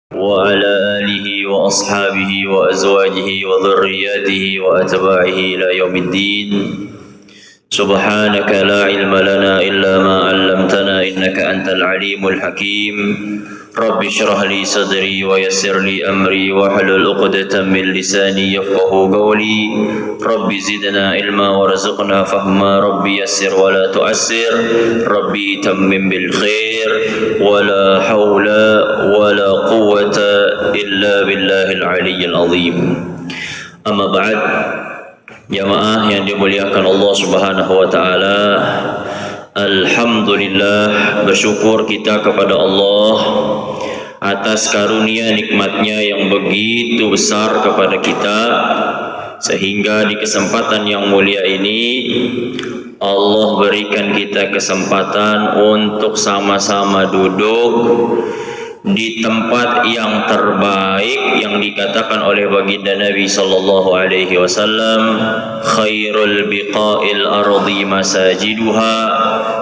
وعلى آله وأصحابه وأزواجه وذرياته وأتباعه إلى يوم الدين. سبحانك لا علم لنا إلا ما علمتنا إنك أنت العليم الحكيم. رب اشرح لي صدري ويسر لي أمري واحلل عقدة من لساني يفقهوا قولي. رب زدنا علما وارزقنا فهما. رب يسر ولا تعسر. ربي تمم بالخير. ولا حول ولا قوة إلا بالله العلي العظيم. أما بعد. Jamaah yang dimuliakan Allah Subhanahu wa taala, alhamdulillah, bersyukur kita kepada Allah atas karunia nikmatnya yang begitu besar kepada kita, sehingga di kesempatan yang mulia ini Allah berikan kita kesempatan untuk sama-sama duduk di tempat yang terbaik yang dikatakan oleh baginda Nabi sallallahu alaihi wasallam, khairul biqa'il ardi masajiduha,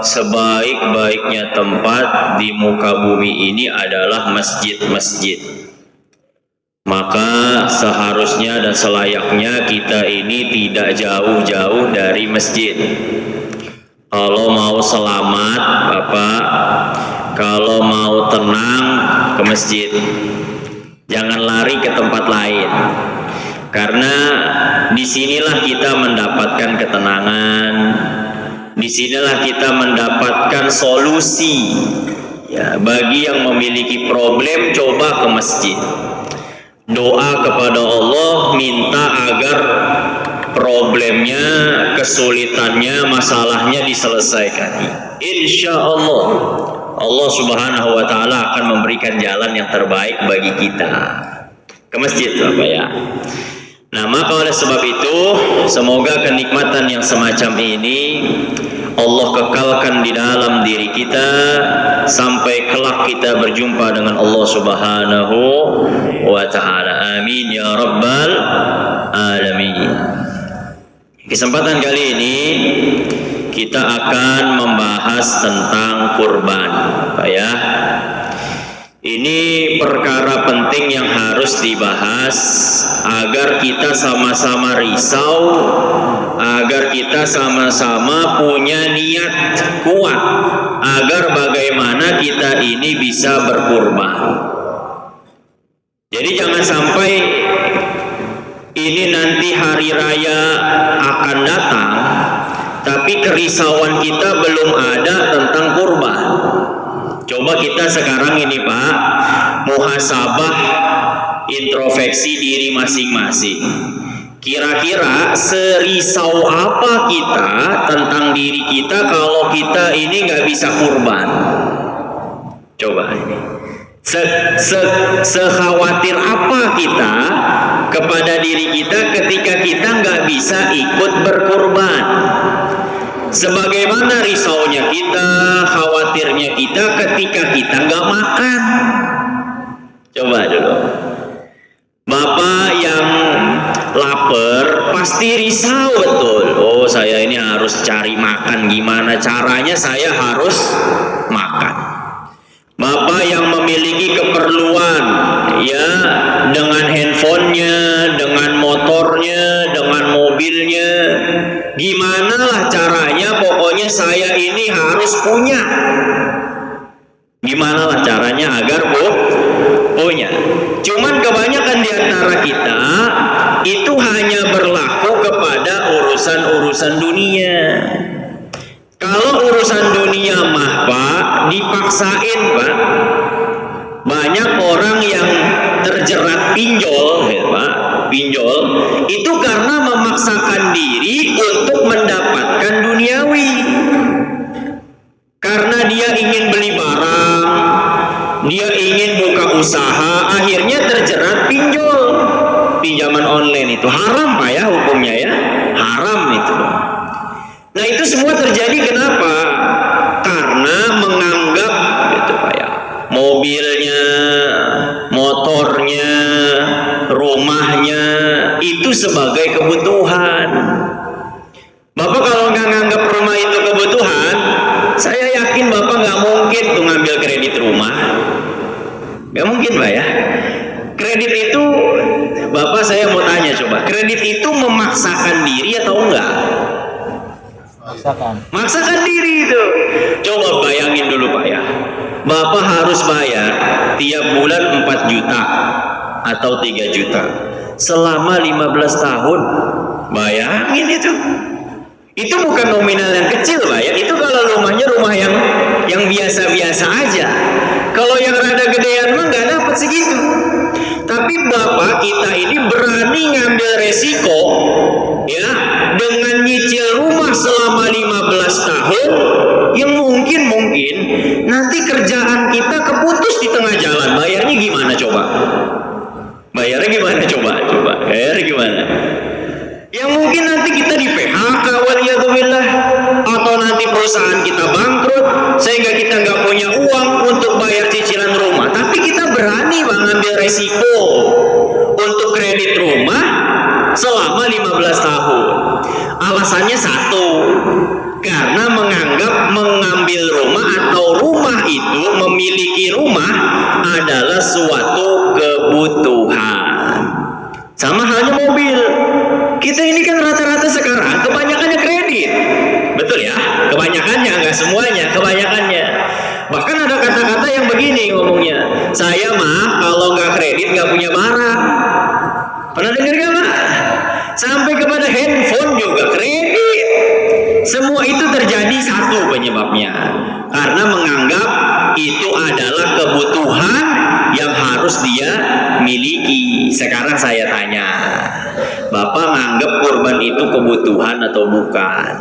sebaik-baiknya tempat di muka bumi ini adalah masjid-masjid. Maka seharusnya dan selayaknya kita ini tidak jauh-jauh dari masjid. Kalau mau selamat, Bapak, kalau mau tenang, ke masjid. Jangan lari ke tempat lain. Karena disinilah kita mendapatkan ketenangan. Disinilah kita mendapatkan solusi. Ya, bagi yang memiliki problem, coba ke masjid. Doa kepada Allah, minta agar problemnya, kesulitannya, masalahnya diselesaikan. Insya Allah Allah Subhanahu wa taala akan memberikan jalan yang terbaik bagi kita. Ke masjid, Bapak ya. Nah, maka oleh sebab itu, semoga kenikmatan yang semacam ini Allah kekalkan di dalam diri kita sampai kelak kita berjumpa dengan Allah Subhanahu wa taala. Amin ya rabbal alamin. Kesempatan kali ini kita akan membahas tentang kurban, Pak ya. Ini perkara penting yang harus dibahas agar kita sama-sama risau, agar kita sama-sama punya niat kuat, agar bagaimana kita ini bisa berkurban. Jadi jangan sampai ini nanti hari raya akan datang, tapi kerisauan kita belum ada tentang kurban. Coba kita sekarang ini, Pak, muhasabah, introspeksi diri masing-masing. Kira-kira serisau apa kita tentang diri kita kalau kita ini nggak bisa kurban? Coba ini. Sekhawatir apa kita kepada diri kita ketika kita nggak bisa ikut berkurban? Sebagaimana risaunya kita, khawatirnya kita ketika kita nggak makan. Coba dulu, Bapak yang lapar pasti risau betul. Oh, saya ini harus cari makan, gimana caranya saya harus makan. Bapak yang memiliki keperluan, ya, dengan handphonenya, dengan motornya, dengan mobilnya, gimana lah caranya, pokoknya saya ini harus punya. Gimana lah caranya agar punya. Cuman kebanyakan di antara kita itu hanya berlaku kepada urusan-urusan dunia. Kalau urusan dunia mah, Pak, dipaksain, Pak. Banyak orang yang terjerat pinjol, ya, Pak, pinjol itu karena memaksakan diri untuk mendapatkan duniawi. Karena dia ingin beli barang, dia ingin buka usaha, akhirnya terjerat pinjol. Pinjaman online itu haram, Pak ya, hukumnya ya, haram itu. Nah, itu semua terjadi kenapa? Karena menganggap gitu, Pak ya, mobilnya, motornya, rumahnya itu sebagai kebutuhan. Bapak kalau nggak nganggap rumah itu kebutuhan, saya yakin Bapak nggak mungkin tuh ngambil kredit rumah. Nggak mungkin, Pak ya. Kredit itu, Bapak saya mau tanya coba, kredit itu memaksakan diri atau enggak? Maksakan diri itu. Coba bayangin dulu Pak ya, Bapak harus bayar tiap bulan 4 juta atau 3 juta selama 15 tahun. Bayangin itu. Itu bukan nominal yang kecil Pak ya. Itu kalau rumahnya rumah yang biasa-biasa aja. Kalau yang rada gedean mah nggak dapat segitu. Tapi Bapak kita ini berani ngambil resiko ya dengan nyicil rumah selama 15 tahun yang mungkin nanti kerjaan kita keputus di tengah jalan. Bayarnya gimana coba? Bayarnya gimana coba? Bayarnya gimana? Yang mungkin nanti kita di PHK waliyadzubillah, atau nanti perusahaan kita bangkrut sehingga kita nggak punya uang untuk bayar cicilan rumah. Tapi kita berani mengambil resiko untuk kredit rumah selama 15 tahun. Alasannya satu, karena menganggap mengambil rumah atau rumah itu, memiliki rumah adalah suatu kebutuhan. Sama halnya mobil. Kita ini kan rata-rata sekarang kebanyakannya kredit. Betul ya? Kebanyakannya, enggak semuanya, kebanyakannya. Bahkan ada kata-kata yang begini ngomongnya, saya mah kalau nggak kredit nggak punya barang. Pernah dengar gak Pak? Sampai kepada handphone juga kredit. Semua itu terjadi satu penyebabnya, karena menganggap itu adalah kebutuhan yang harus dia miliki. Sekarang saya tanya, Bapak nganggap kurban itu kebutuhan atau bukan?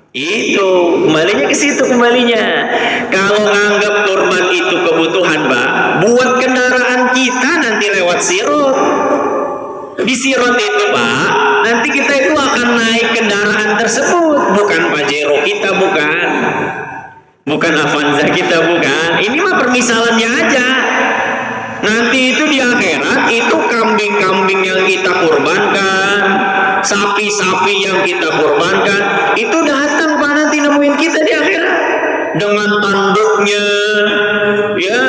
Itu kembalinya ke situ kembalinya. Kalau nganggap kurban itu kebutuhan Pak, buat kendaraan kita nanti lewat sirot. Di sirot itu Pak, nanti kita itu akan naik kendaraan tersebut, bukan Pajero kita, bukan Avanza kita, bukan. Ini mah permisalannya aja. Nanti itu di akhirat itu kambing-kambing yang kita kurbankan, sapi-sapi yang kita kurbankan, itu datang Pak nanti nemuin kita di akhirat dengan tanduknya, ya,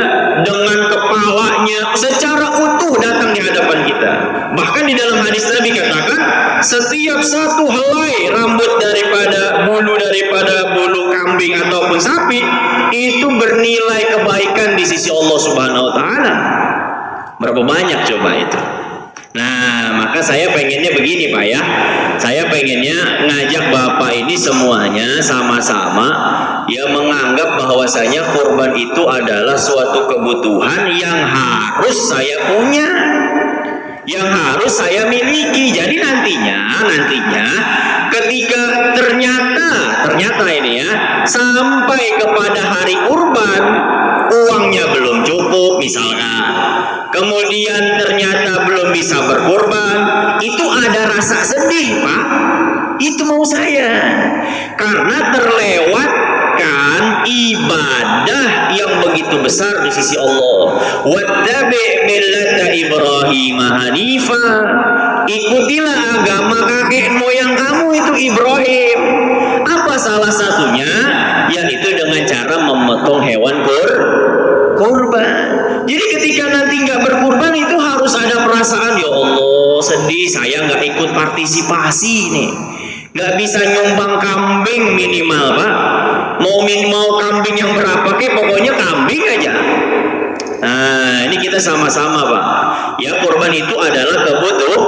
dengan kepalanya, secara utuh datang di hadapan kita. Bahkan di dalam hadis Nabi katakan, setiap satu helai rambut daripada bulu kambing ataupun sapi itu bernilai kebaikan di sisi Allah Subhanahu wa taala. Berapa banyak coba itu? Nah, maka saya pengennya begini Pak ya. Saya pengennya ngajak Bapak ini semuanya sama-sama ya menganggap bahwasanya kurban itu adalah suatu kebutuhan yang harus saya punya, yang harus saya miliki. Jadi nantinya ketika ternyata ini ya sampai kepada hari kurban uangnya belum cukup misalkan, kemudian ternyata belum bisa berkurban, itu ada rasa sedih Pak. Itu mau saya, karena terlewatkan ibadah yang begitu besar di sisi Allah. Wattabi' millata Ibrahim hanifa, ikutilah agama kakek moyang kamu itu Ibrahim. Apa salah satunya? Yaitu dengan cara memotong hewan kurban. Jadi ketika nanti nggak berkurban itu harus ada perasaan, ya Allah sedih saya nggak ikut partisipasi nih, nggak bisa nyumbang kambing minimal Pak. Mau kambing yang berapa kek, pokoknya kambing aja. Nah ini kita sama-sama Pak. Ya kurban itu adalah kebutuhan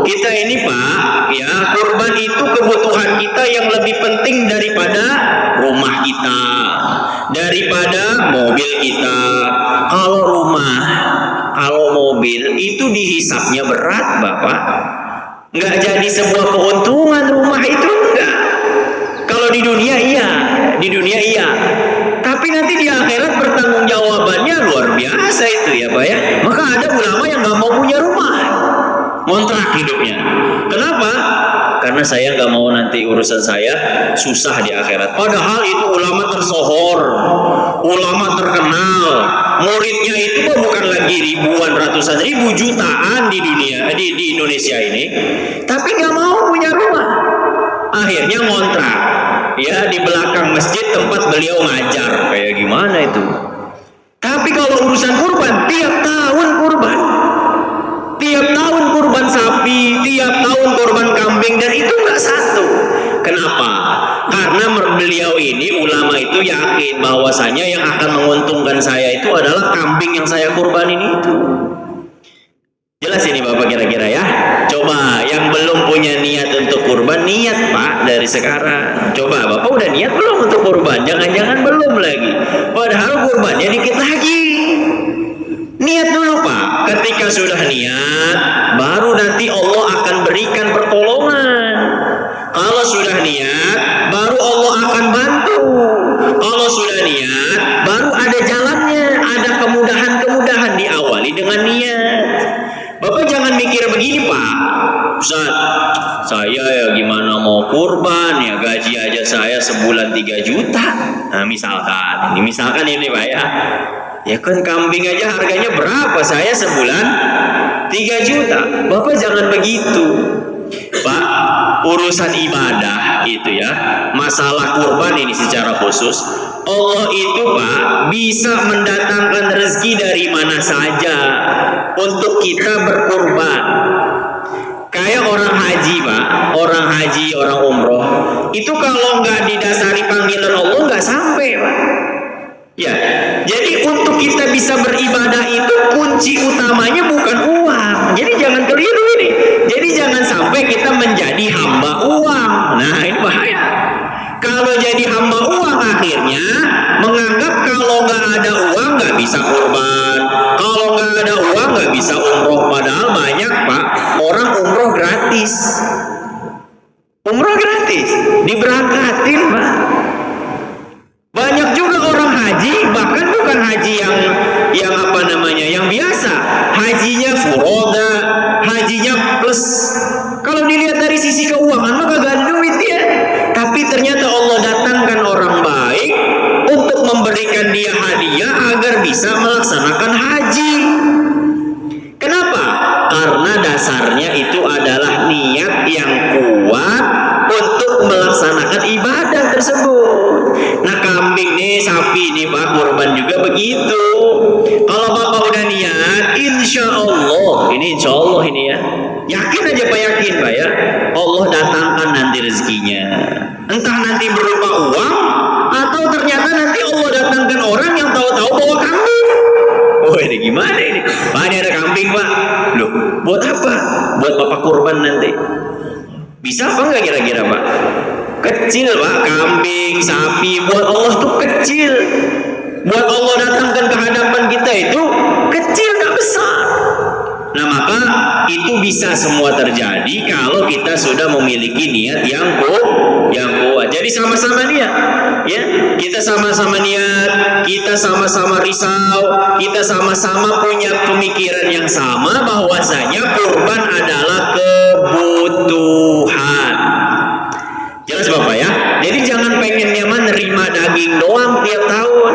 kita ini Pak. Ya kurban itu kebutuhan kita yang lebih penting daripada rumah kita, daripada mobil kita. Kalau rumah, kalau mobil itu dihisapnya berat Bapak. Nggak jadi sebuah keuntungan rumah itu, enggak. Kalau di dunia iya. Tapi nanti di akhirat pertanggungjawabannya luar biasa itu ya Pak ya. Maka ada ulama yang nggak mau punya rumah, ngontrak hidupnya. Kenapa? Karena saya nggak mau nanti urusan saya susah di akhirat. Padahal itu ulama tersohor, ulama terkenal, muridnya itu bukan lagi ribuan, ratusan ribu, jutaan di dunia, di Indonesia ini. Tapi nggak mau punya rumah, akhirnya ngontrak. Ya di belakang masjid tempat beliau ngajar, kayak gimana itu? Tapi Tapi kalau urusan kurban, tiap tahun kurban. Tiap tahun kurban sapi, tiap tahun kurban kambing, dan itu nggak satu. Kenapa? Karena beliau ini, ulama itu yakin bahwasanya yang akan menguntungkan saya itu adalah kambing yang saya kurbanin itu. Jelas ini Bapak kira-kira ya? Coba yang belum punya niat untuk kurban, niat Pak dari sekarang. Coba Bapak udah niat belum untuk kurban? Jangan-jangan belum lagi. Padahal kurbannya dikit lagi. Niat dulu Pak. Ketika sudah niat, baru nanti Allah akan berikan pertolongan. Kalau sudah niat, baru Allah akan bantu. Kalau sudah niat, baru ada jalannya, ada kemudahan-kemudahan, diawali dengan niat. Bapak jangan mikir begini Pak, Ustaz, saya ya gimana mau kurban ya, gaji aja saya sebulan 3 juta. Nah misalkan ini Pak ya. Ya kan kambing aja harganya berapa, saya sebulan 3 juta. Bapak jangan begitu Pak, urusan ibadah itu ya, masalah kurban ini secara khusus, Allah itu Pak bisa mendatangkan rezeki dari mana saja untuk kita berkurban. Kayak orang haji Pak, orang umroh itu kalau nggak didasari panggilan Allah nggak sampai Pak. Ya, jadi untuk kita bisa beribadah itu kunci utamanya bukan uang. Jadi jangan keliru ini. Jadi jangan sampai kita menjadi hamba uang. Nah ini bahaya. Kalau jadi hamba uang akhirnya menganggap kalau nggak ada uang nggak bisa kurban. Kalau nggak ada uang nggak bisa umroh. Padahal banyak Pak orang umroh gratis. Umroh gratis, diberangkatin Pak. Banyak juga orang haji, bahkan bukan haji yang apa namanya, yang biasa. Hajinya furoda, hajinya plus. Kalau dilihat dari sisi keuangan mah kagak ada duit ya. Tapi ternyata Allah datangkan orang baik untuk memberikan dia hadiah agar bisa melaksanakan haji. Kenapa? Karena dasarnya itu adalah niat yang kuat untuk melaksanakan ibadah tersebut. Nah kambing nih, sapi nih Pak, kurban juga begitu. Kalau Bapak udah niat, insya Allah ini ya, yakin aja Pak, yakin Pak ya, Allah datangkan nanti rezekinya. Entah nanti berupa uang, atau ternyata nanti Allah datangkan orang yang tahu-tahu bawa kambing. Oh ini gimana ini? Pak ini ada kambing Pak. Loh buat apa? Buat Bapak kurban nanti. Bisa apa enggak kira-kira Pak? Kecil Pak, kambing, sapi buat Allah tuh kecil. Buat Allah datangkan ke hadapan kita itu kecil, gak besar. Nah maka itu bisa semua terjadi kalau kita sudah memiliki niat yang kuat. Jadi sama-sama niat, ya. Kita sama-sama niat, kita sama-sama risau, kita sama-sama punya pemikiran yang sama bahwasanya kurban adalah kebutuhan. Jelas Bapak ya. Jadi jangan pengennya menerima daging doang tiap tahun.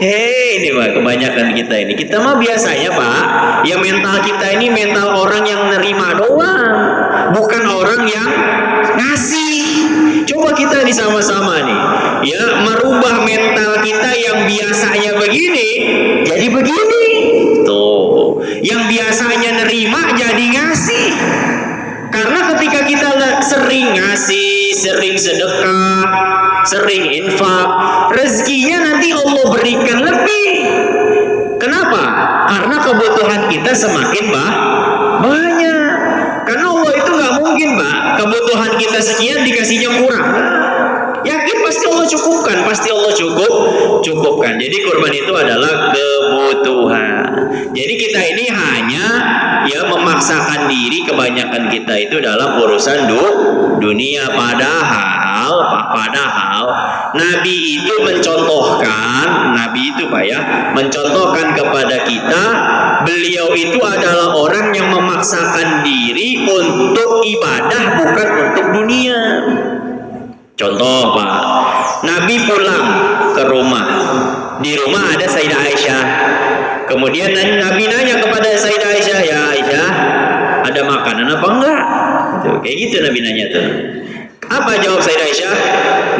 Ini Pak, kebanyakan kita ini. Kita mah biasanya Pak, ya mental kita ini mental orang yang nerima doang, bukan orang yang ngasih. Coba kita nih sama-sama nih, ya merubah mental kita yang biasanya begini jadi begini. Tuh, yang biasanya nerima jadi ngasih. Karena ketika kita sering ngasih, sering sedekah, sering infak, rezekinya nanti Allah berikan lebih. Kenapa? Karena kebutuhan kita semakin banyak. Karena Allah itu nggak mungkin Pak, kebutuhan kita sekian dikasihnya kurang. Yakin pasti Allah cukupkan, pasti Allah cukupkan. Jadi kurban itu adalah kebutuhan. Jadi kita ini hanya ya memaksakan diri, kebanyakan kita itu dalam urusan dunia. Padahal Nabi itu mencontohkan, Pak ya, mencontohkan kepada kita, beliau itu adalah orang yang memaksakan diri untuk ibadah bukan untuk dunia. Contoh Pak, Nabi pulang ke rumah, di rumah ada Sayyidah Aisyah. Kemudian Nabi nanya kepada Sayyidah Aisyah, ya Aisyah, ada makanan apa enggak? Tuh, kayak gitu Nabi nanya tuh. Apa jawab Sayyidah Aisyah?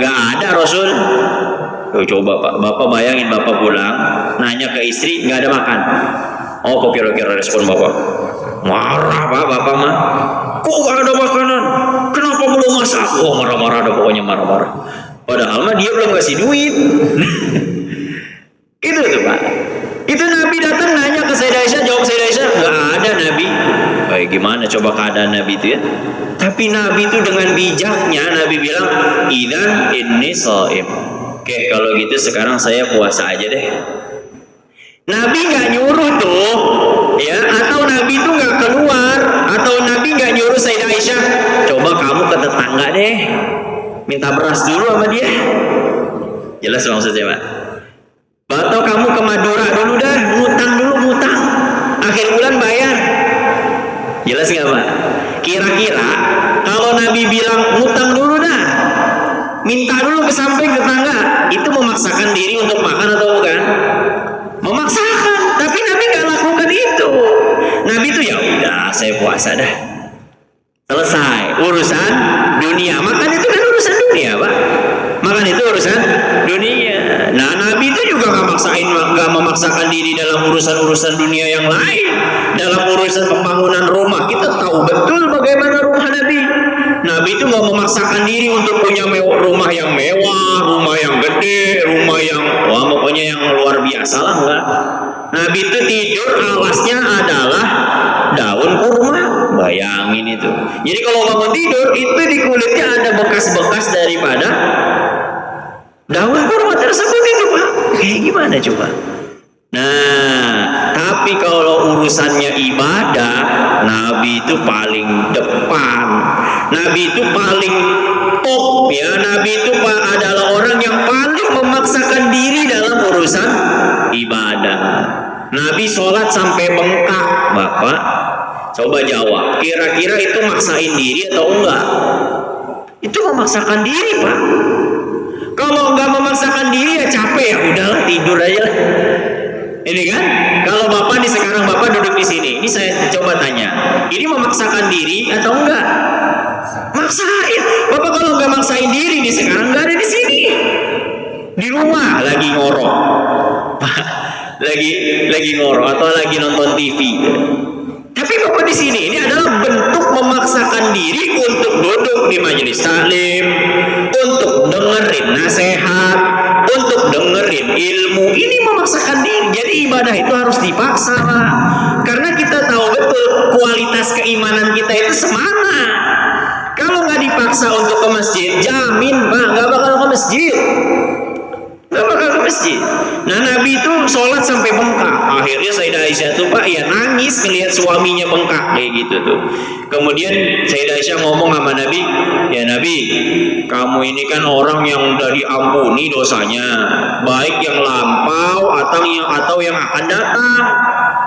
nggak ada Rasul. Tuh, coba Pak, Bapak bayangin Bapak pulang nanya ke istri nggak ada makan. Oh, kok kira-kira respon Bapak? Marah Pak, Bapak mah. Kok nggak ada makanan? Kenapa belum masak? Oh, marah-marah, ada pokoknya marah-marah. Padahal mah dia belum kasih duit. Itu tuh Pak. Itu Nabi datang nanya ke Sayyidah Aisyah, jawab Sayyidah Aisyah, nggak ada Nabi. Baik, gimana coba keadaan Nabi itu ya? Tapi Nabi itu dengan bijaknya Nabi bilang, idzan inni shaim. Oke, kalau gitu sekarang saya puasa aja deh. Nabi nggak nyuruh tuh, ya, atau Nabi itu nggak keluar, atau Nabi nggak nyuruh Sayyidah Aisyah, coba kamu ke tetangga deh, minta beras dulu sama dia. Jelas maksudnya Pak? Atau kamu ke Madura dulu dah, ngutang, akhir bulan bayar. Jelas nggak Pak? Kira-kira kalau Nabi bilang ngutang dulu dah, minta dulu ke samping tetangga, itu memaksakan diri untuk makan atau bukan? Memaksakan. Tapi Nabi nggak lakukan itu. Nabi itu ya udah, saya puasa dah, selesai urusan dunia. Makan itu kan urusan dunia Pak. Makan itu urusan dunia. Nah, Nabi itu juga nggak memaksakan diri dalam urusan dunia yang lain. Dalam urusan pembangunan rumah, kita tahu betul bagaimana rumah Nabi. Nabi itu nggak memaksakan diri untuk punya rumah yang mewah, rumah yang gede, rumah yang pokoknya yang luar biasa lah, enggak. Nabi itu tidur alasnya adalah daun kurma. Bayangin itu. Jadi kalau bangun tidur itu di kulitnya ada bekas-bekas daripada daun kurma tersebut itu Pak. Kayak gimana coba? Nah, tapi kalau urusannya ibadah, Nabi itu paling depan. Nabi itu paling top ya. Nabi itu adalah orang yang paling memaksakan diri dalam urusan ibadah. Nabi sholat sampai bengkak, Bapak. Coba jawab, kira-kira itu maksain diri atau enggak? Itu memaksakan diri Pak. Kalau enggak memaksakan diri ya capek ya udahlah, tidur aja lah. Ini kan, kalau Bapak nih sekarang Bapak duduk di sini, ini saya coba tanya, ini memaksakan diri atau enggak? Maksain. Bapak kalau enggak maksain diri nih sekarang enggak ada di sini. Di rumah lagi ngorok. lagi ngorok atau lagi nonton TV. Tapi Bapak di sini ini adalah bentuk memaksakan diri untuk duduk di majelis taklim, untuk dengerin nasihat, untuk dengerin ilmu. Ini memaksakan diri. Jadi ibadah itu harus dipaksa, Pak. Karena kita tahu betul kualitas keimanan kita itu semana. Kalau nggak dipaksa untuk ke masjid, jamin Pak nggak bakal ke masjid. Nggak bakal ke masjid. Nah, Nabi itu sholat sampai bengkak. Akhirnya Sayyidah Aisyah tuh Pak ya nangis ngelihat suaminya bengkak kayak gitu tuh. Kemudian Sayyidah Aisyah ngomong sama Nabi, ya Nabi, kamu ini kan orang yang udah diampuni dosanya, baik yang lampau atau yang akan datang.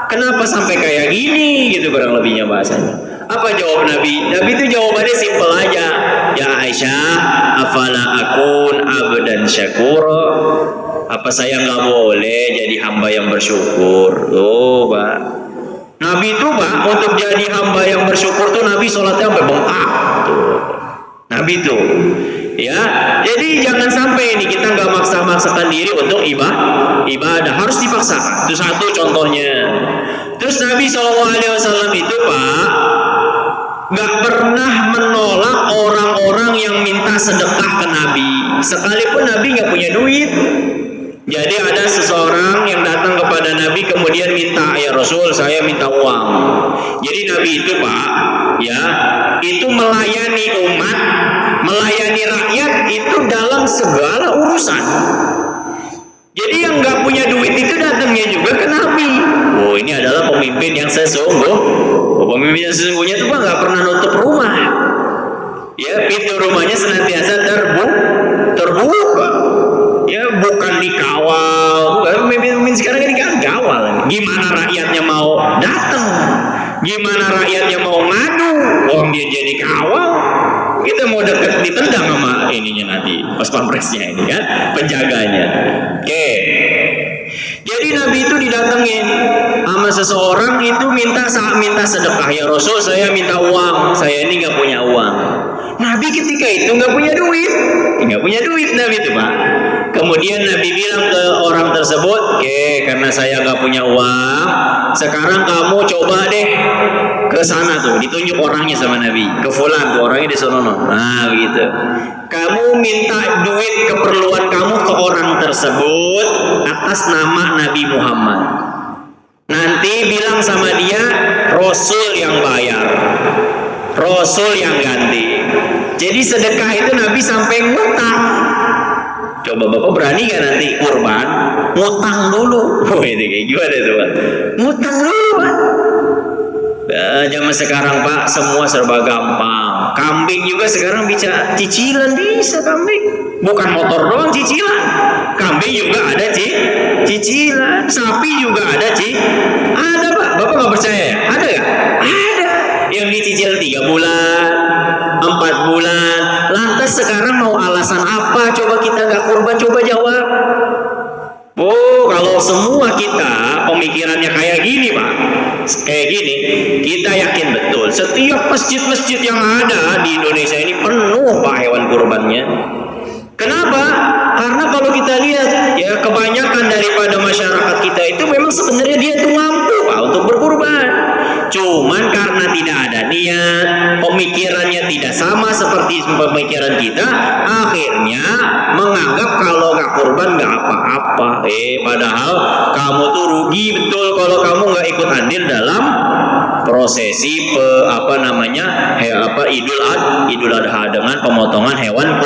Kenapa sampai kayak gini gitu kurang lebihnya bahasanya. Apa jawab Nabi? Nabi itu jawabannya simpel aja. Ya Aisyah, afala akun abdan syakur. Apa saya nggak boleh jadi hamba yang bersyukur? Tuh Pak. Nabi itu Pak untuk jadi hamba yang bersyukur tuh Nabi sholatnya sampai bengkak. Tuh. Nabi itu. Ya, jadi jangan sampai ini kita nggak maksa-maksakan diri untuk ibadah, harus dipaksakan. Itu satu contohnya. Terus Nabi SAW itu Pak nggak pernah menolak orang-orang yang minta sedekah ke Nabi, sekalipun Nabi nggak punya duit. Jadi ada seseorang yang datang kepada Nabi kemudian minta, ya Rasul saya minta uang. Jadi Nabi itu Pak, ya itu melayani umat, melayani rakyat itu dalam segala urusan. Jadi yang nggak punya duit itu datangnya juga ke Nabi. Oh ini adalah pemimpin yang sesungguh. Pemimpin yang sesungguhnya itu Pak nggak pernah nutup rumah. Ya pintu rumahnya senantiasa terbuka. Ya bukan dikawal. Pemimpin sekarang ini kan kawal. Gimana rakyatnya mau datang? Gimana rakyatnya mau ngadu? Wong dia jadi kawal. Kita mau deket ditendang sama ininya nanti pas pampresnya ini kan penjaganya. Oke. Jadi Nabi itu didatengin sama seseorang itu minta sedekah, ya Rasul saya minta uang, saya ini nggak punya uang. Nabi ketika itu nggak punya duit Nabi itu Pak. Kemudian Nabi bilang ke orang tersebut, karena saya nggak punya uang, sekarang kamu coba deh ke sana tuh, ditunjuk orangnya sama Nabi, ke fulan tuh orangnya di sono. Nah begitu. Kamu minta duit keperluan kamu ke orang tersebut atas nama Nabi Muhammad. Nanti bilang sama dia, Rasul yang bayar, Rasul yang ganti. Jadi sedekah itu Nabi sampai ngutang. Coba Bapak berani gak nanti kurban ngutang dulu? Ini kayak gimana tuh Pak? Ngutang dulu Pak. Zaman sekarang Pak semua serba gampang. Kambing juga sekarang bisa cicilan, bisa kambing. Bukan motor doang cicilan. Kambing juga ada cicilan. Sapi juga ada ada Pak. Bapak gak percaya? Ada gak? Ada. Yang dicicil 3 bulan, 4 bulan. Lantas sekarang mau alasan apa? Coba kita gak kurban, coba jawab. Oh, kalau semua kita pemikirannya kayak gini Pak, kayak gini, kita yakin betul setiap masjid-masjid yang ada di Indonesia ini penuh Pak hewan kurbannya. Kenapa? Karena kalau kita lihat ya kebanyakan daripada masyarakat kita itu memang sebenarnya dia tuh mampu Pak untuk berkurban. Cuman karena tidak ada niat, pemikirannya tidak sama seperti pemikiran kita, akhirnya menganggap kalau nggak kurban nggak apa-apa. Padahal kamu tuh rugi betul kalau kamu nggak ikut andil dalam prosesi Idul Adha dengan pemotongan hewan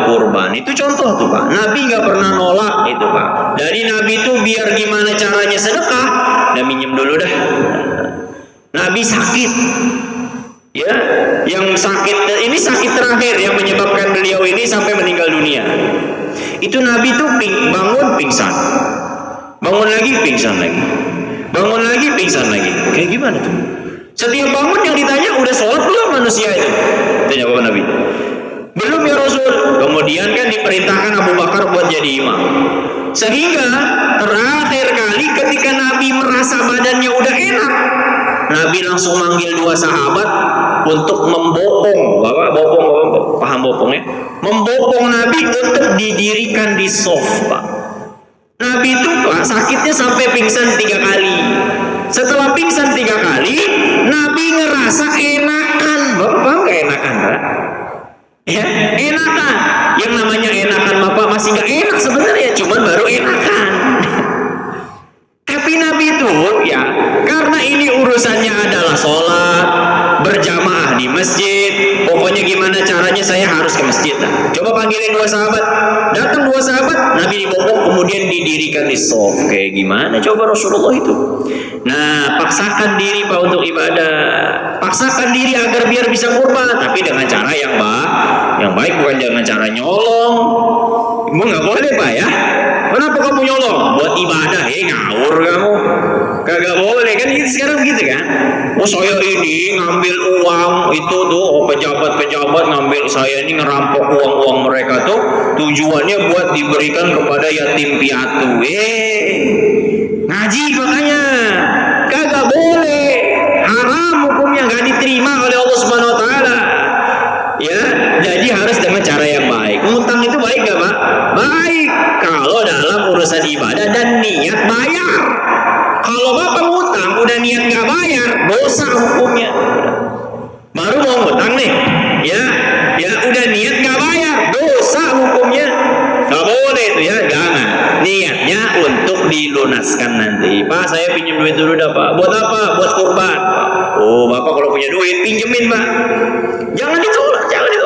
kurban. Itu contoh tuh Pak. Nabi nggak pernah nolak itu Pak. Dari Nabi tuh biar gimana caranya sedekah, dan minjem dulu dah. Nabi sakit, ya, yang sakit ini sakit terakhir yang menyebabkan beliau ini sampai meninggal dunia. Itu Nabi tuh bangun pingsan, bangun lagi pingsan lagi, bangun lagi pingsan lagi. Kayak gimana tuh? Setiap bangun yang ditanya udah sholat belum manusia itu? Tanya Bapak Nabi. Belum ya Rasul. Kemudian kan diperintahkan Abu Bakar buat jadi imam. Sehingga terakhir kali ketika Nabi merasa badannya udah enak, Nabi langsung manggil 2 sahabat untuk membopong. Bapak bopong, paham bopong ya? Membopong Nabi untuk didirikan di sofa. Nabi itu Pak sakitnya sampai pingsan 3 kali. Setelah pingsan 3 kali, Nabi ngerasa enakan. Bapak nggak enakan Pak? Ya, enakan. Yang namanya enakan Bapak masih nggak enak sebenarnya, cuman baru enakan. Tapi Nabi itu ya, karena ini urusannya adalah sholat berjamaah di masjid, pokoknya gimana caranya saya harus ke masjid. Nah, coba panggilin 2 sahabat, datang 2 sahabat, Nabi dibopong kemudian didirikan di sof. Kayak gimana coba Rasulullah itu? Nah, paksakan diri Pak untuk ibadah, paksakan diri agar biar bisa kurban, tapi dengan cara yang baik, bukan dengan cara nyolong. Nggak boleh Pak ya. Kenapa kamu nyolong? Buat ibadah, ngawur kamu. Kagak boleh kan, gitu sekarang begitu kan. Oh saya ini ngambil uang itu tuh, pejabat-pejabat ngambil, saya ini ngerampok uang-uang mereka tuh, tujuannya buat diberikan kepada yatim piatu. Ngaji makanya. Kagak boleh. Haram hukumnya, nggak diterima oleh Allah Subhanahu wa taala. Ya, jadi harus dengan cara yang baik. Ngutang itu baik gak Pak? Baik kalau dalam urusan ibadah dan niat bayar. Kalau Bapak ngutang udah niat gak bayar, dosa hukumnya. Baru mau ngutang nih, ya udah niat gak bayar, dosa hukumnya. Gak boleh itu ya, jangan. Niatnya untuk dilunaskan nanti. Pak saya pinjam duit dulu dah Pak. Buat apa? Buat kurban. Oh Bapak kalau punya duit pinjemin Pak. Jangan ditolak.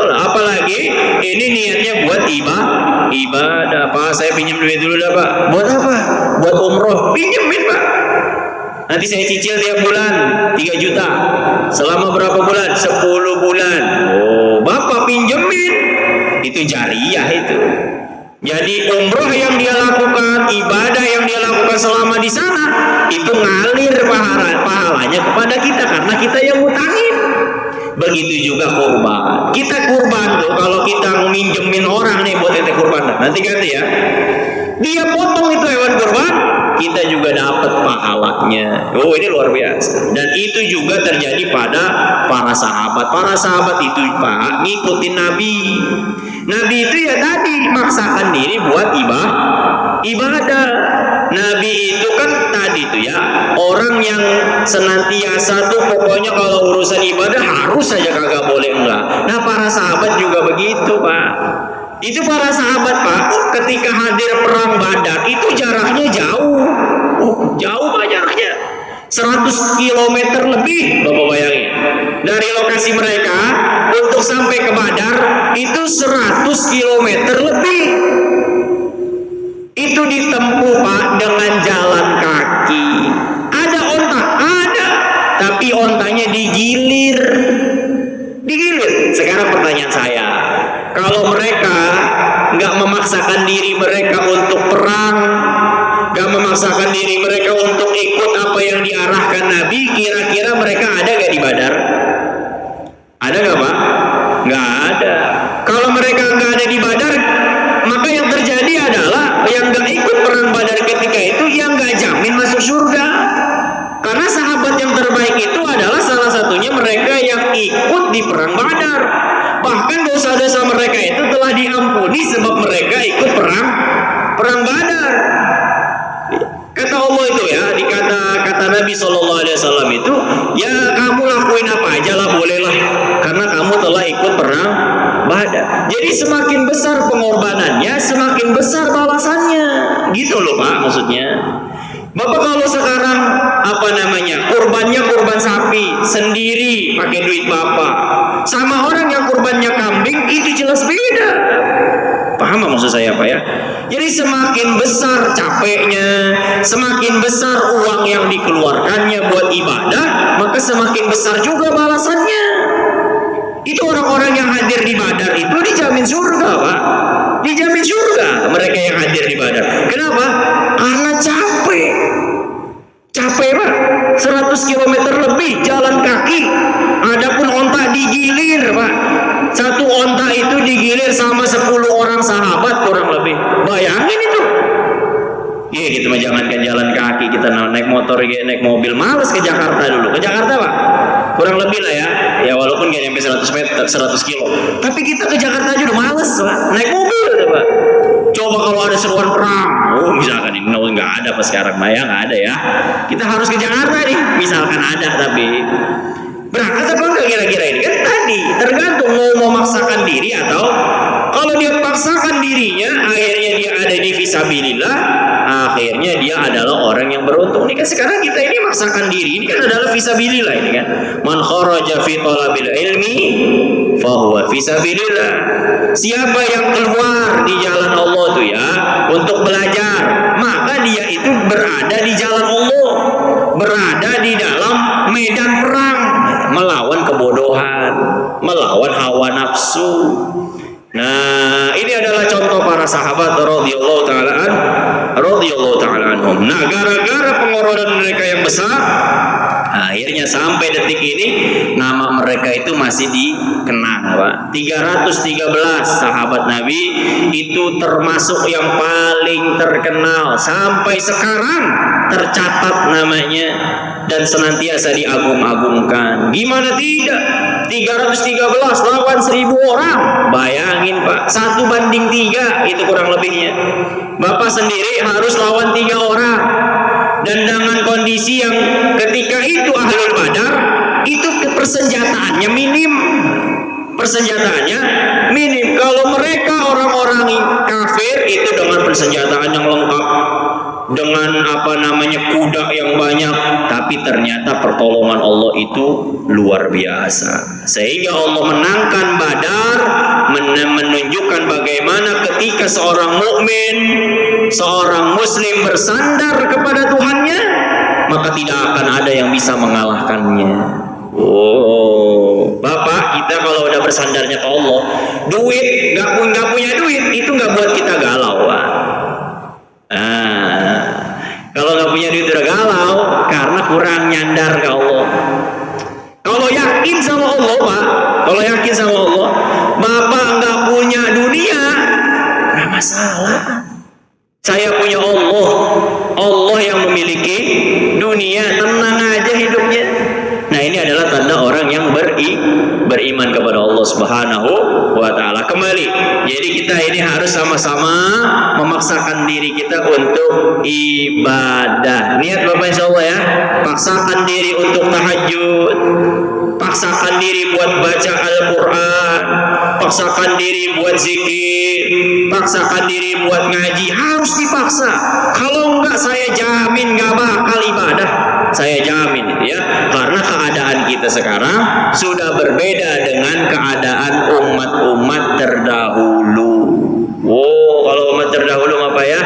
Apalagi ini niatnya buat ibadah. Pak saya pinjam duit dulu dah Pak. Buat apa? Buat umroh. Pinjemin Pak. Nanti saya cicil tiap bulan 3 juta. Selama berapa bulan? 10 bulan. Oh Bapak pinjemin. Itu jariyah itu. Jadi umroh yang dia lakukan, ibadah yang dia lakukan selama di sana, itu ngalir pahalanya kepada kita karena kita yang ngutangin. Begitu juga kurban. Kita kurban tuh kalau kita minjemin orang nih buat ente kurban, nanti ganti ya. Dia potong itu hewan kurban, kita juga dapat pahalanya. Oh, ini luar biasa. Dan itu juga terjadi pada para sahabat. Para sahabat itu Pak ngikutin Nabi. Nabi itu ya tadi maksakan diri buat ibadah. Nabi itu kan tadi tuh ya orang yang senantiasa tuh pokoknya kalau urusan ibadah harus saja, kagak boleh enggak. Nah para sahabat juga begitu Pak. Itu para sahabat Pak ketika hadir perang Badar itu jaraknya jauh. Jauh Pak jaraknya 100 km lebih. Bapak bayangin dari lokasi mereka untuk sampai ke Badar itu 100 km lebih. Itu ditempuh Pak dengan jalan kaki. Ada onta, ada, tapi ontanya digilir. Sekarang pertanyaan saya, kalau mereka nggak memaksakan diri mereka untuk perang, nggak memaksakan diri mereka untuk ikut apa yang diarahkan Nabi, kira-kira mereka ada nggak di Badar? Ada nggak Pak? Nggak ada. Kalau mereka nggak ada di Badar, maka yang terjadi adalah yang nggak ikut perang Badar ketika itu yang nggak jamin masuk surga. Karena sahabat yang terbaik itu adalah salah satunya mereka yang ikut di perang Badar. Bahkan dosa-dosa mereka itu telah diampuni sebab mereka ikut perang Badar. Kata Allah itu ya, di kata Nabi SAW itu, ya kamu lakuin apa aja lah, bolehlah, karena kamu telah ikut perang Badar. Jadi semakin besar pengorbanannya, semakin besar balasannya. Gitu loh Pak maksudnya. Bapak kalau sekarang kurbannya kurban sapi sendiri pakai duit Bapak, sama orang yang kurbannya kambing itu jelas beda. Paham maksud saya Pak ya? Jadi semakin besar capeknya, semakin besar uang yang dikeluarkannya buat ibadah, maka semakin besar juga balasannya. Itu orang-orang yang hadir di Badar itu dijamin surga Pak. Dijamin surga mereka yang hadir di Badar. Kenapa? Karena capek Pak. 100 km lebih jalan kaki. Adapun onta digilir Pak. Satu onta itu digilir sama 10 orang sahabat kurang lebih. Bayangin itu. Iya gitu mah, jangankan jalan kaki, kita naik motor, naik mobil, males ke Jakarta dulu. Ke Jakarta Pak kurang lebih lah ya. Ya walaupun gak nyampe 100 meter, 100 kilo. Tapi kita ke Jakarta aja udah males Pak. Naik mobil udah Pak. Coba kalau ada seruan perang, misalkan ini nggak ada pas sekarang, ya nggak ada ya. Kita harus ke Jakarta nih, misalkan ada, tapi berangkat apa enggak kira-kira ini? Kan tadi tergantung mau memaksakan diri atau kalau dia paksakan dirinya, akhirnya dia ada di fisabilillah, akhirnya dia adalah orang yang beruntung. Ini kan sekarang kita ini maksakan diri, ini kan adalah fisabilillah ini kan. Man kharaja fi talabil ilmi fahuwa fisabilillah. Siapa yang keluar di jalan Allah tuh ya untuk belajar, maka dia itu berada di jalan Allah, berada di dalam medan perang, melawan kebodohan, melawan hawa nafsu. Nah, ini adalah contoh para sahabat radhiyallahu taala anhum. Nah, gara-gara pengorbanan mereka yang besar, akhirnya sampai detik ini nama mereka itu masih dikenang Pak. 313 sahabat Nabi itu termasuk yang paling terkenal sampai sekarang, tercatat namanya dan senantiasa diagung-agungkan. Gimana tidak? 313 lawan 1000 orang. Bayangin Pak, 1:3 itu kurang lebihnya. Bapak sendiri harus lawan 3 orang. Dan dengan kondisi yang ketika itu Ahlul Badar itu persenjataannya minim. Kalau mereka orang-orang kafir itu dengan persenjataan yang lengkap, dengan kuda yang banyak, tapi ternyata pertolongan Allah itu luar biasa. Sehingga Allah menangkan Badar, menunjukkan bagaimana ketika seorang mukmin, seorang muslim bersandar kepada Tuhannya, maka tidak akan ada yang bisa mengalahkannya. Oh, Bapak, kita kalau udah bersandarnya ke Allah, duit nggak punya duit itu nggak buat kita galau, Pak. Kalau nggak punya duit udah galau karena kurang nyandar ke Allah. Kalau yakin sama Allah, Pak, kalau yakin sama Allah, Bapak nggak punya dunia, nggak masalah. Saya punya Allah, Allah yang dunia, tenang aja hidupnya. Nah, ini adalah tanda orang yang beriman kepada Allah Subhanahu wa taala. Kembali, jadi kita ini harus sama-sama memaksakan diri kita untuk ibadah. Niat Bapak insyaallah ya, paksakan diri untuk tahajud, paksakan diri buat baca Al-Quran, paksakan diri buat zikir, paksakan diri buat ngaji. Harus dipaksa. Kalau enggak, saya jamin enggak bakal ibadah. Saya jamin itu ya, karena keadaan kita sekarang sudah berbeda dengan keadaan umat-umat terdahulu. Oh, kalau umat terdahulu apa ya?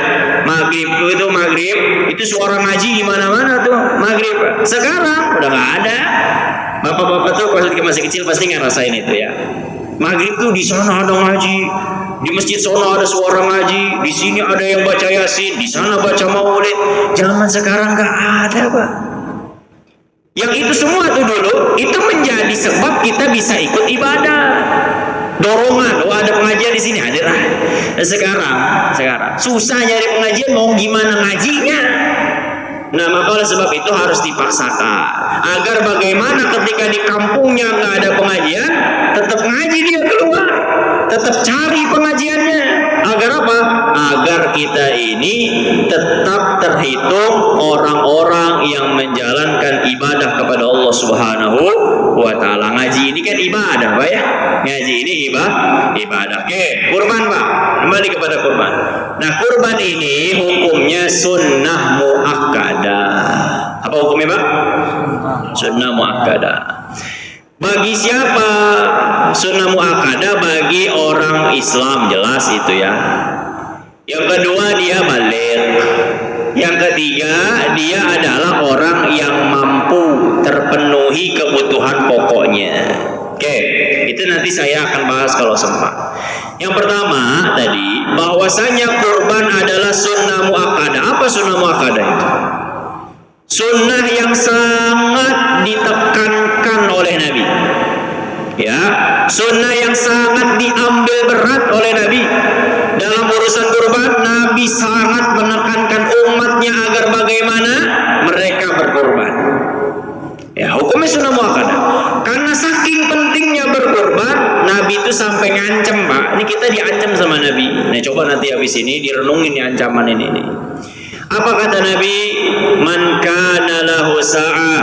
Maghrib itu suara ngaji di mana-mana tuh maghrib. Sekarang udah nggak ada. Bapak-bapak tuh kalau masih kecil pasti ngerasain itu ya. Maghrib tuh di sana ada ngaji, di masjid sana ada suara ngaji, di sini ada yang baca Yasin, di sana baca Maulid. Zaman sekarang nggak ada, Pak. Yang itu semua tuh dulu itu menjadi sebab kita bisa ikut ibadah. Dorongan, oh ada pengajian di sini, hadir lah. Sekarang susah nyari pengajian, mau gimana ngajinya? Nah, maka oleh sebab itu harus dipaksakan agar bagaimana ketika di kampungnya nggak ada pengajian, tetap ngaji dia keluar, tetap cari pengajiannya. Agar apa? Agar kita ini tetap terhitung orang-orang yang menjalankan ibadah kepada Allah Subhanahu wa taala. Ngaji ini kan ibadah, Pak ya. Ngaji ini ibadah. Oke, kurban, Pak. Kembali kepada kurban. Nah, kurban ini hukumnya sunnah muakkadah. Apa hukumnya, Pak? Sunnah muakkadah. Bagi siapa sunnah muakkadah? Bagi orang Islam, jelas itu ya. Yang kedua, dia baligh. Yang ketiga, dia adalah orang yang mampu terpenuhi kebutuhan pokoknya. Oke, itu nanti saya akan bahas kalau sempat. Yang pertama tadi, bahwasanya kurban adalah sunnah muakkadah. Apa sunnah muakkadah itu? Sunnah yang sangat ditekankan oleh Nabi. Ya, sunnah yang sangat diambil berat oleh Nabi. Dalam urusan kurban, Nabi sangat menekankan umatnya agar bagaimana mereka berkurban. Ya, hukumnya sunnah muakkadah. Karena saking pentingnya berkurban, Nabi itu sampai ngancem, Pak. Ini kita diancam sama Nabi. Nah, coba nanti habis ini direnungin nih ancaman ini nih. Apa kata Nabi? Man kana lahu sa'ah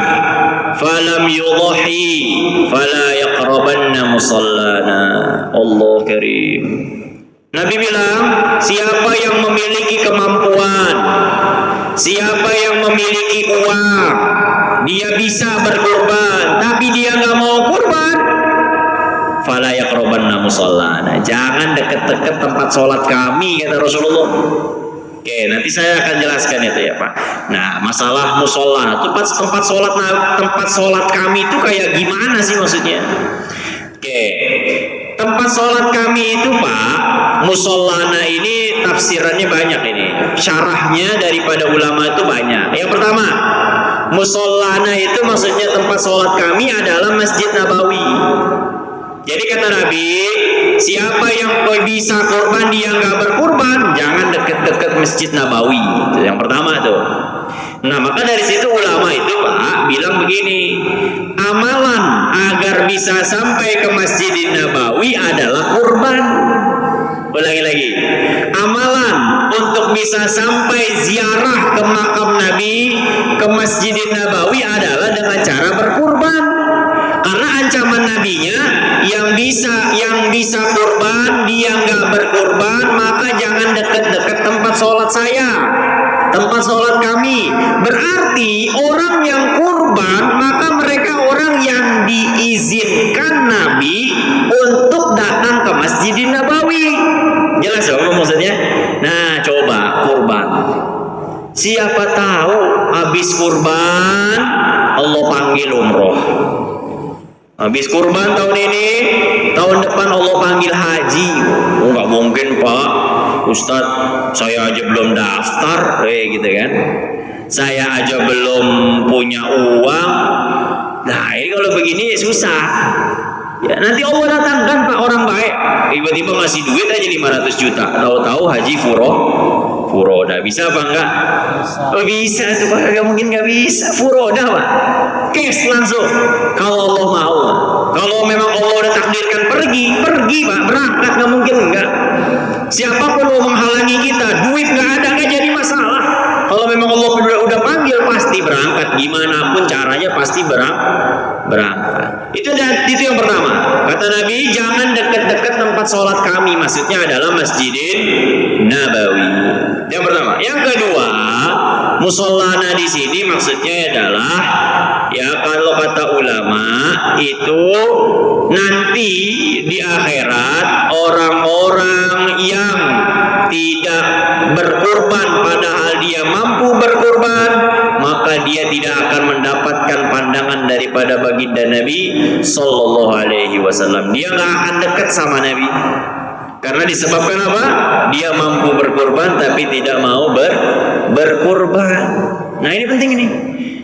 falam yudhi fala yaqrabanna musallana. Allah karim. Nabi bilang, siapa yang memiliki kemampuan, siapa yang memiliki uang, dia bisa berkurban, tapi dia nggak mau kurban, fala yaqrabanna musallana. Jangan deket-deket tempat sholat kami, kata Rasulullah. Oke, nanti saya akan jelaskan itu ya, Pak. Nah, masalah musola, tempat sholat kami itu kayak gimana sih maksudnya? Oke, tempat sholat kami itu, Pak, musolana ini tafsirannya banyak ini. Syarahnya daripada ulama itu banyak. Yang pertama, musolana itu maksudnya tempat sholat kami adalah Masjid Nabawi. Jadi kata Nabi, siapa yang bisa kurban dia nggak berkurban, jangan deket-deket Masjid Nabawi. Itu yang pertama tuh. Nah, maka dari situ ulama itu, Pak, bilang begini, amalan agar bisa sampai ke Masjid Nabawi adalah kurban. Ulangi lagi, amalan untuk bisa sampai ziarah ke makam Nabi, ke Masjid Nabawi adalah dengan cara berkurban. Karena ancaman nabinya yang bisa kurban dia nggak berkurban, maka jangan deket-deket tempat sholat saya, tempat sholat kami. Berarti orang yang kurban maka mereka orang yang diizinkan Nabi untuk datang ke Masjidin Nabawi. Jelas ya maksudnya? Nah, coba kurban. Siapa tahu habis kurban Allah panggil umroh. Habis kurban tahun ini, tahun depan Allah panggil haji. Oh, nggak mungkin, Pak. Ustadz, saya aja belum daftar, gitu kan? Saya aja belum punya uang. Nah, ini kalau begini susah. Ya, nanti Allah datangkan, Pak, orang baik. Tiba-tiba ngasih duit aja 500 juta. Tahu-tahu haji furo. furoda. Bisa apa enggak? Oh bisa tuh Pak, nggak mungkin nggak bisa. Furoda Pak, cash langsung. Kalau Allah mau, kalau memang Allah udah takdirkan pergi Pak, berangkat, nggak mungkin enggak. Siapapun mau menghalangi kita, duit nggak ada, nggak jadi masalah. Kalau memang Allah udah panggil pasti berangkat, gimana pun caranya pasti berangkat. Itu yang pertama. Kata Nabi, jangan dekat-dekat tempat sholat kami. Maksudnya adalah Masjidin Nabawi. Yang pertama. Yang kedua, mushollana di sini maksudnya adalah, ya kalau kata ulama itu nanti di akhirat orang-orang yang tidak berkurban padahal dia mampu berkurban, maka dia tidak akan mendapatkan pandangan daripada baginda Nabi Sallallahu Alaihi Wasallam. Dia nggak akan dekat sama Nabi karena disebabkan apa? Dia mampu berkurban tapi tidak mau berkurban. Nah ini penting ini.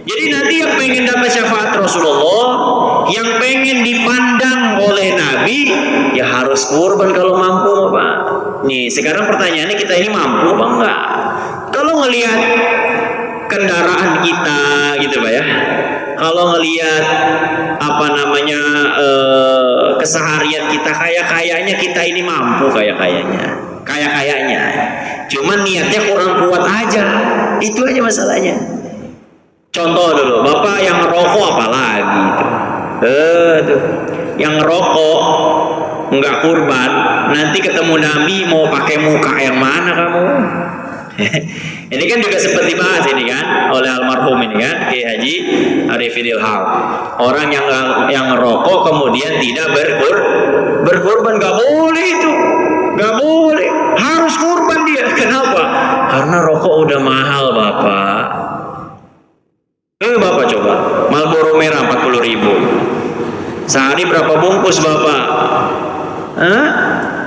Jadi nanti yang pengen dapat syafaat Rasulullah, yang pengen dipandang oleh Nabi, ya harus kurban kalau mampu Pak. Nih sekarang pertanyaannya, kita ini mampu apa enggak? Kalau ngelihat kendaraan kita gitu Pak ya, kalau ngelihat apa namanya keseharian kita, kayaknya kita ini mampu, kayaknya cuman niatnya kurang kuat aja, itu aja masalahnya. Contoh dulu, Bapak yang ngerokok apalagi tuh, yang ngerokok nggak kurban, nanti ketemu Nabi mau pakai muka yang mana kamu? Ini kan juga sempat dibahas ini kan oleh almarhum ini kan Kiai Haji Arifin Ilham. Orang yang ngerokok kemudian tidak berkurban, nggak boleh itu, nggak boleh, harus kurban dia. Kenapa? Karena rokok udah mahal Bapak. Bapak coba Marlboro merah 40.000. Sehari berapa bungkus Bapak?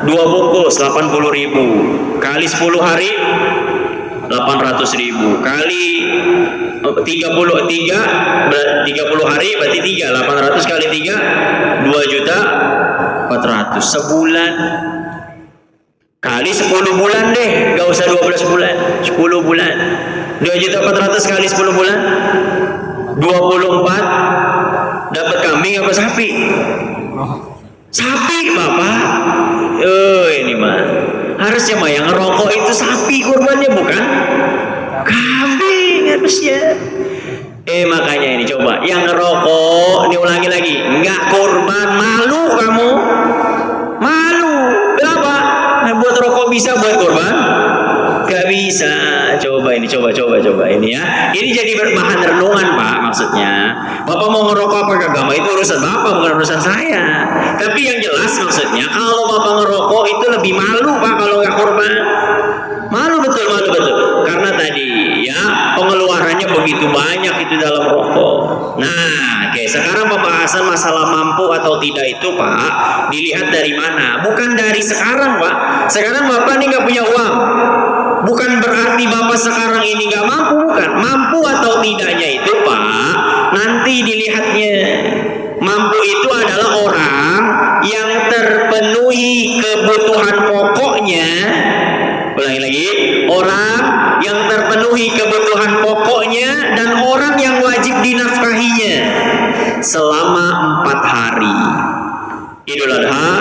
2 bungkus 80.000. Kali 10 hari 800.000. Kali 30 hari berarti 800 kali 3 2.400.000 sebulan. Kali 10 bulan deh, gak usah 12 bulan, 10 bulan. 2.400.000 kali 10 bulan 24. Dapat kambing apa sapi? Sapi Bapak. Ini mah harusnya mah yang ngerokok itu sapi kurbannya, bukan kambing harusnya. Makanya ini coba yang ngerokok, diulangi lagi, nggak kurban, malu kamu, malu. Kenapa? Buat rokok bisa, buat kurban gak bisa. Coba ini ya. Ini jadi bahan renungan Pak. Maksudnya Bapak mau ngerokok apa kagak, itu urusan Bapak, bukan urusan saya. Tapi yang jelas maksudnya, kalau Bapak ngerokok itu lebih malu Pak kalau nggak kurban. Malu betul. Karena tadi ya pengeluarannya begitu banyak itu dalam rokok. Nah, oke, sekarang pembahasan masalah mampu atau tidak itu Pak, dilihat dari mana? Bukan dari sekarang Pak. Sekarang Bapak nih nggak punya uang. Bukan berarti Bapak sekarang ini nggak mampu, bukan. Mampu atau tidaknya itu Pak, nanti dilihatnya. Mampu itu adalah orang yang terpenuhi kebutuhan pokoknya. Ulangi lagi, orang yang terpenuhi kebutuhan pokoknya dan orang yang wajib dinafkahinya selama 4 hari. Idul Adha,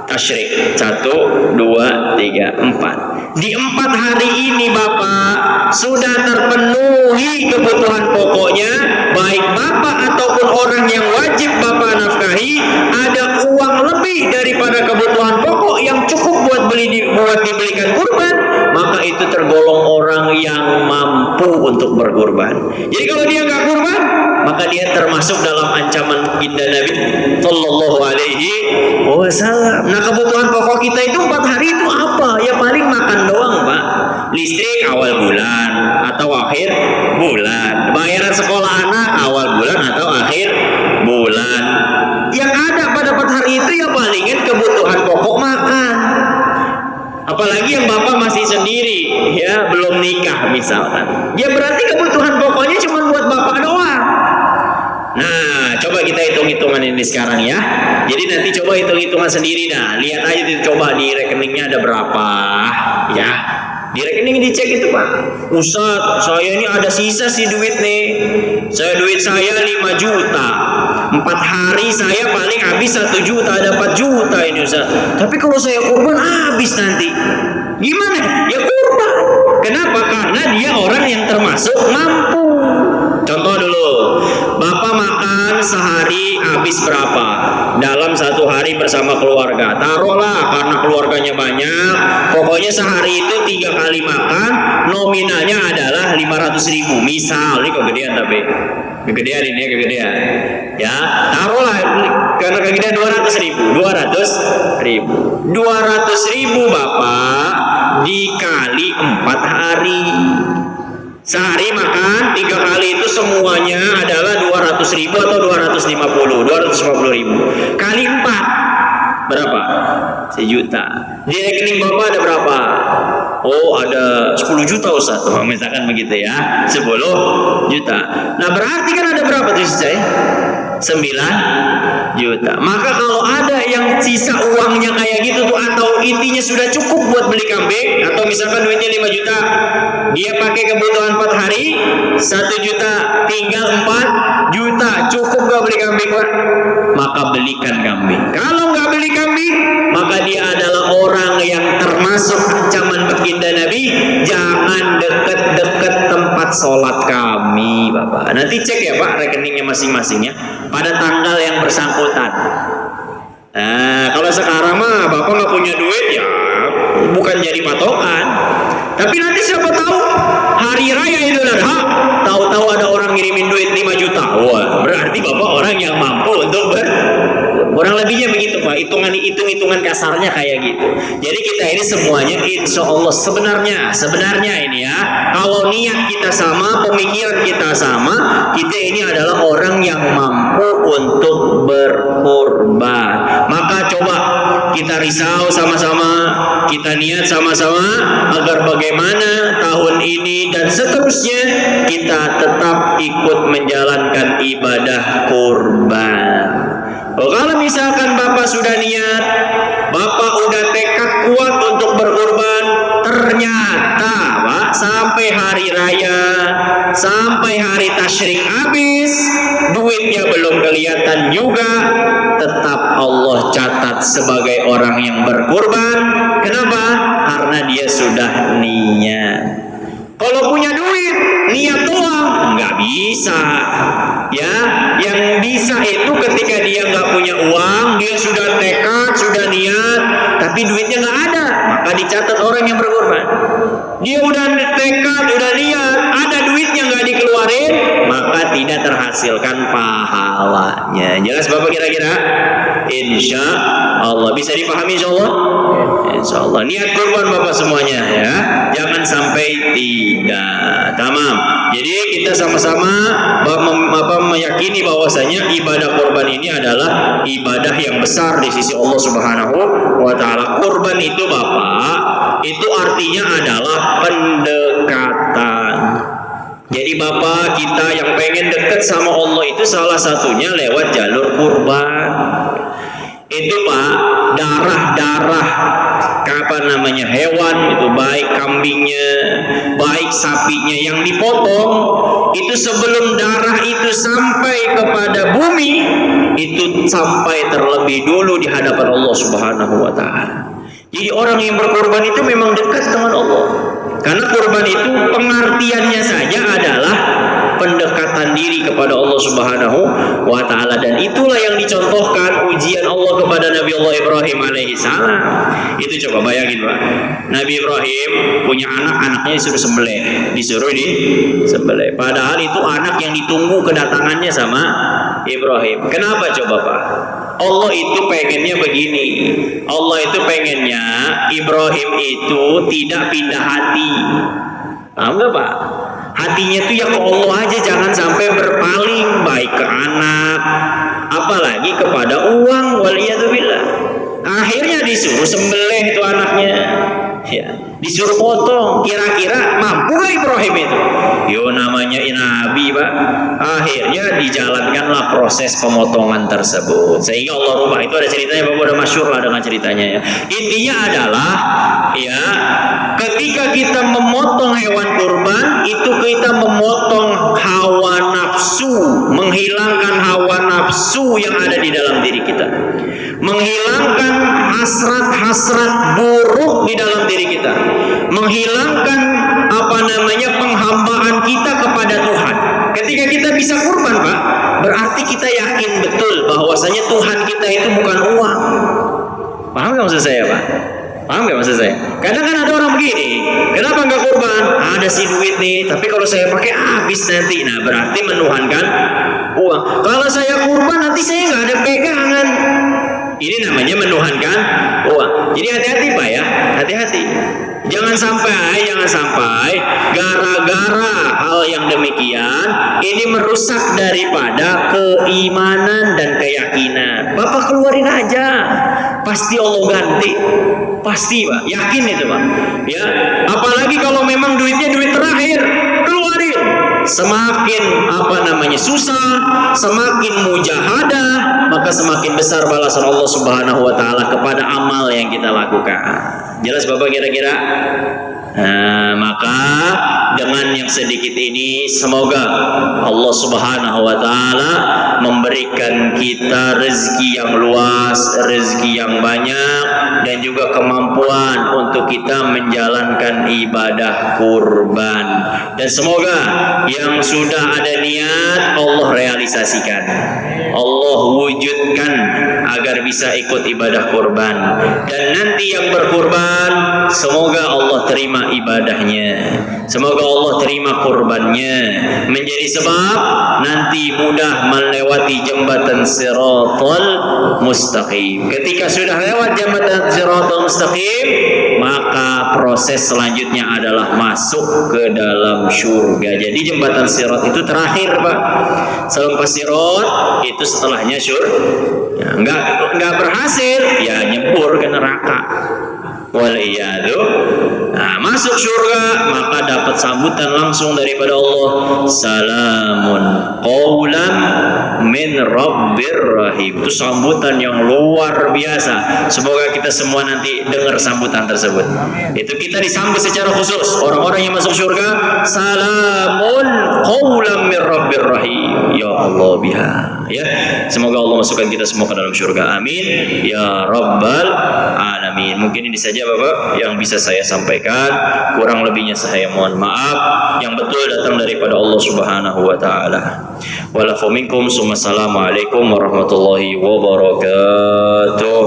Tasyrik 1, 2, 3, 4. Di 4 hari ini Bapak sudah terpenuhi kebutuhan pokoknya, baik Bapak ataupun orang yang wajib Bapak nafkahi, ada uang lebih daripada kebutuhan pokok yang cukup buat dibelikan kurban, maka itu tergolong orang yang mampu untuk berkurban. Jadi kalau dia nggak kurban, maka dia termasuk dalam ancaman baginda Nabi Sallallahu Alaihi Wasallam. Nah, kebutuhan pokok kita itu 4 hari itu apa? Ya paling makan doang Pak. Listrik awal bulan atau akhir bulan. Bayaran sekolah anak awal bulan atau akhir bulan. Yang ada pada 4 hari itu ya palingan kebutuhan pokok makan. Apalagi yang Bapak masih sendiri, ya belum nikah misalkan. Ya berarti kebutuhan pokoknya cuma buat Bapak doang. Nah, coba kita hitung-hitungan ini sekarang ya. Jadi nanti coba hitung-hitungan sendiri. Nah, lihat aja coba di rekeningnya ada berapa, ya. Di rekening dicek itu Pak. Ustaz, saya ini ada sisa sih duit nih. Duit saya 5 juta. 4 hari saya paling habis 1 juta, ada 4 juta ini Ustaz. Tapi kalau saya kurban habis nanti. Gimana? Ya kurban. Kenapa? Karena dia orang yang termasuk mampu. Contoh dulu, Bapak makan sehari habis berapa? Dalam 1 hari bersama keluarga. Taruhlah karena keluarganya banyak, pokoknya sehari itu 3 kali makan, nominalnya adalah 500.000. Misal, ini kegedean tapi kegedean ini ya, kegedean. Ya, taruhlah karena kegedean 200.000 Bapak dikali 4 hari. Sehari makan 3 kali itu semuanya adalah 200.000 atau 250.000 kali 4 berapa? 1 juta. Di rekening Bapak ada berapa? Oh, ada 10 juta Ustaz. Oh, misalkan begitu ya, 10 juta. Nah, berarti kan ada berapa tuh saya? 9 juta. Maka kalau ada yang sisa uangnya kayak gitu tuh, atau intinya sudah cukup buat beli kambing, atau misalkan duitnya 5 juta, dia pakai kebutuhan 4 hari, 1 juta, tinggal 4 juta, cukup gak beli kambing Pak? Maka belikan kambing. Kalau gak beli kambing, maka dia adalah orang yang termasuk ancaman baginda Nabi, jangan deket-deket tempat sholat kami Bapak. Nanti cek ya Pak rekeningnya masing-masing ya, pada tanggal yang bersangkutan. Nah, kalau sekarang mah Bapak nggak punya duit ya bukan jadi patokan. Tapi nanti siapa tahu hari raya Idul Adha, tahu-tahu ada orang ngirimin duit 5 juta. Wah, berarti Bapak orang yang mampu untuk kurang lebihnya begitu Pak. Hitung-hitungan kasarnya kayak gitu. Jadi kita ini semuanya insya Allah sebenarnya ini ya, kalau niat kita sama, pemikiran kita sama, kita ini adalah orang yang mampu untuk berkorban. Maka coba kita risau sama-sama, kita niat sama-sama agar bagaimana tahun ini dan seterusnya kita tetap ikut menjalankan ibadah kurban. Oh, kalau misalkan Bapak sudah niat, Bapak udah tekad kuat untuk berkorban, ternyata Pak sampai hari raya, sampai hari tasyrik habis, duitnya belum kelihatan juga, tetap Allah catat sebagai orang yang berkorban. Kenapa? Karena dia sudah niat. Kalau punya duit, niat doang nggak bisa. Ya, yang bisa itu ketika dia nggak punya uang, dia sudah tekad, sudah niat, tapi duitnya nggak ada, maka dicatat orang yang berkorban. Dia udah tekad, udah niat, ada duitnya nggak dikeluarin, maka tidak terhasilkan pahalanya. Jelas Bapak kira-kira? Insya Allah bisa dipahami Insya Allah. Insya Allah niat kurban Bapak semuanya ya, jangan sampai tidak. Tamam. Jadi kita sama-sama meyakini bahwasanya ibadah kurban ini adalah ibadah yang besar di sisi Allah Subhanahu wa taala. Kurban itu Bapak, itu artinya adalah pendekatan. Jadi Bapak kita yang pengen dekat sama Allah itu salah satunya lewat jalur kurban. Itu Pak, darah-darah hewan itu, baik kambingnya, baik sapinya yang dipotong, itu sebelum darah itu sampai kepada bumi, itu sampai terlebih dulu di hadapan Allah Subhanahu wa taala. Jadi orang yang berkorban itu memang dekat dengan Allah. Karena korban itu pengertiannya saja adalah pendekatan diri kepada Allah Subhanahu wa taala, dan itulah yang dicontohkan ujian Allah kepada Nabi Allah Ibrahim alaihi salam. Itu coba bayangin Pak. Nabi Ibrahim punya anaknya disuruh sembelih, disembelih. Padahal itu anak yang ditunggu kedatangannya sama Ibrahim. Kenapa coba Pak? Allah itu pengennya begini. Allah itu pengennya Ibrahim itu tidak pindah hati. Paham nggak Pak? Hatinya tuh ya ke Allah aja, jangan sampai berpaling baik ke anak, apalagi kepada uang. Waliyadzubillah. Akhirnya disuruh sembelih itu anaknya. Ya, disuruh potong, kira-kira mampu gak Ibrahim itu? Yo namanya Nabi Pak. Akhirnya dijalankanlah proses pemotongan tersebut sehingga Allah rubah. Itu ada ceritanya Bapak, udah masyhur lah dengan ceritanya ya. Intinya adalah ya, ketika kita memotong hewan kurban itu kita memotong hawa nafsu, menghilangkan hawa nafsu yang ada di dalam diri kita, menghilangkan hasrat-hasrat buruk di dalam diri kita, menghilangkan penghambaan kita kepada Tuhan. Ketika kita bisa kurban Pak, berarti kita yakin betul bahwasanya Tuhan kita itu bukan uang. Paham gak maksud saya Pak? Paham gak maksud saya? Kadang kan ada orang begini, kenapa nggak kurban? Ada si duit nih, tapi kalau saya pakai habis nanti. Nah berarti menuhankan uang. Kalau saya kurban nanti saya nggak ada pegangan. Ini namanya menuhankan uang. Jadi hati-hati Pak ya, hati-hati. Jangan sampai gara-gara hal yang demikian ini merusak daripada keimanan dan keyakinan. Bapak keluarin aja, pasti Allah ganti, pasti Pak, yakin itu Pak. Ya, apalagi kalau memang duitnya duit terakhir, keluarin. Semakin susah, semakin mujahadah, maka semakin besar balasan Allah Subhanahu wa taala kepada amal yang kita lakukan. Jelas Bapak kira-kira? Nah, maka dengan yang sedikit ini semoga Allah Subhanahu wa taala memberikan kita rezeki yang luas, rezeki yang banyak, dan juga kemampuan untuk kita menjalankan ibadah kurban. Dan semoga yang sudah ada niat Allah realisasikan, Allah wujudkan agar bisa ikut ibadah kurban. Dan nanti yang berkurban semoga Allah terima ibadahnya, semoga Allah terima kurbannya, menjadi sebab nanti mudah melewati jembatan Shiratal Mustaqim. Ketika sudah lewat jembatan Shiratal Mustaqim, maka proses selanjutnya adalah masuk ke dalam surga. Jadi jembatan Sirat itu terakhir Pak. Selepas Sirat itu setelahnya surga. Enggak berhasil ya nyebur ke neraka. Waliyadu. Nah, masuk surga maka dapat sambutan langsung daripada Allah, salamun qaulan min rabbir rahim. Itu sambutan yang luar biasa. Semoga kita semua nanti dengar sambutan tersebut. Itu kita disambut secara khusus. Orang-orang yang masuk surga, salamun qaulan min rabbir rahim. Ya Allah biha. Ya, semoga Allah masukkan kita semua ke dalam surga. Amin ya rabbal alamin. Mungkin ini saja Bapak yang bisa saya sampaikan. Kurang lebihnya saya mohon maaf. Yang betul datang daripada Allah Subhanahu wa taala. Walafu minkum. Assalamualaikum warahmatullahi wabarakatuh.